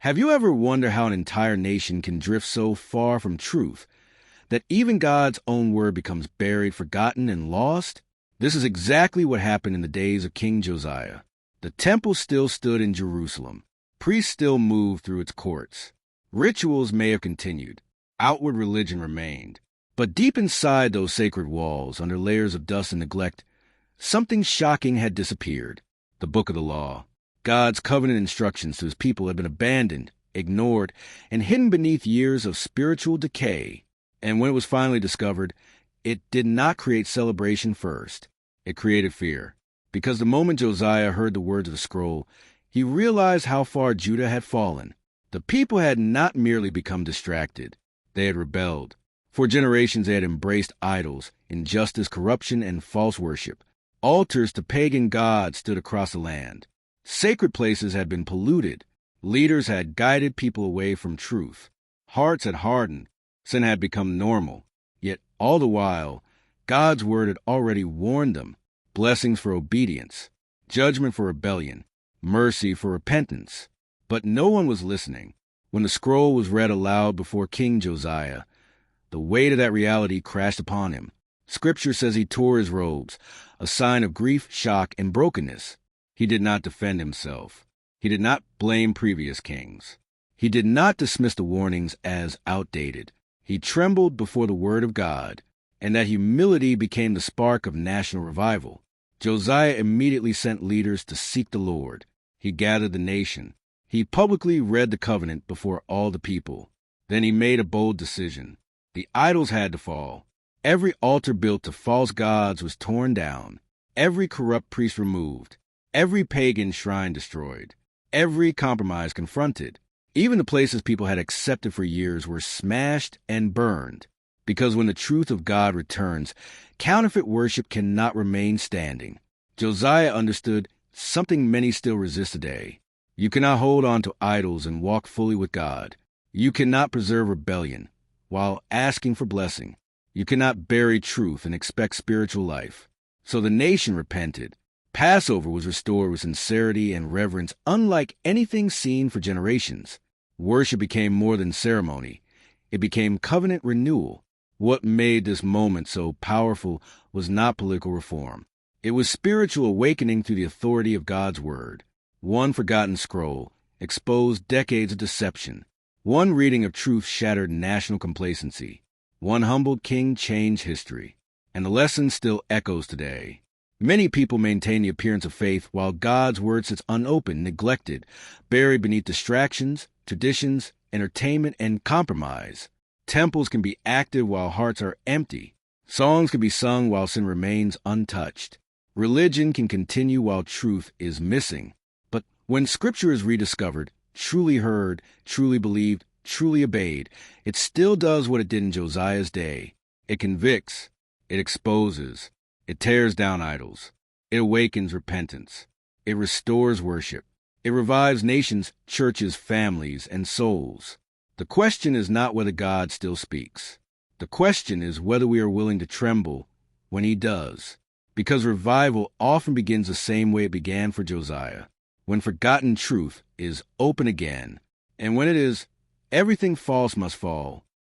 Have you ever wondered how an entire nation can drift so far from truth that even God's own word becomes buried, forgotten, and lost? This is exactly what happened in the days of King Josiah. The temple still stood in Jerusalem. Priests still moved through its courts. Rituals may have continued. Outward religion remained. But deep inside those sacred walls, under layers of dust and neglect, something shocking had disappeared. The book of the law. God's covenant instructions to his people had been abandoned, ignored, and hidden beneath years of spiritual decay. And when it was finally discovered, it did not create celebration first. It created fear. Because the moment Josiah heard the words of the scroll, he realized how far Judah had fallen. The people had not merely become distracted. They had rebelled. For generations they had embraced idols, injustice, corruption, and false worship. Altars to pagan gods stood across the land. Sacred places had been polluted. Leaders had guided people away from truth. Hearts had hardened. Sin had become normal. Yet all the while, God's word had already warned them. Blessings for obedience, judgment for rebellion, mercy for repentance. But no one was listening. When the scroll was read aloud before King Josiah, the weight of that reality crashed upon him. Scripture says he tore his robes, a sign of grief, shock, and brokenness. He did not defend himself. He did not blame previous kings. He did not dismiss the warnings as outdated. He trembled before the word of God, and that humility became the spark of national revival. Josiah immediately sent leaders to seek the Lord. He gathered the nation. He publicly read the covenant before all the people. Then he made a bold decision. The idols had to fall. Every altar built to false gods was torn down. Every corrupt priest removed. Every pagan shrine destroyed. Every compromise confronted. Even the places people had accepted for years were smashed and burned. Because when the truth of God returns, counterfeit worship cannot remain standing. Josiah understood something many still resist today. You cannot hold on to idols and walk fully with God. You cannot preserve rebellion while asking for blessing. You cannot bury truth and expect spiritual life. So the nation repented. Passover was restored with sincerity and reverence unlike anything seen for generations. Worship became more than ceremony. It became covenant renewal. What made this moment so powerful was not political reform. It was spiritual awakening through the authority of God's word. One forgotten scroll exposed decades of deception. One reading of truth shattered national complacency. One humbled king changed history. And the lesson still echoes today. Many people maintain the appearance of faith while God's word sits unopened, neglected, buried beneath distractions, traditions, entertainment, and compromise. Temples can be active while hearts are empty. Songs can be sung while sin remains untouched. Religion can continue while truth is missing. But when Scripture is rediscovered, truly heard, truly believed, truly obeyed, it still does what it did in Josiah's day. It convicts. It exposes. It tears down idols. It awakens repentance. It restores worship. It revives nations, churches, families, and souls. The question is not whether God still speaks. The question is whether we are willing to tremble when he does. Because revival often begins the same way it began for Josiah, when forgotten truth is open again. And when it is, everything false must fall.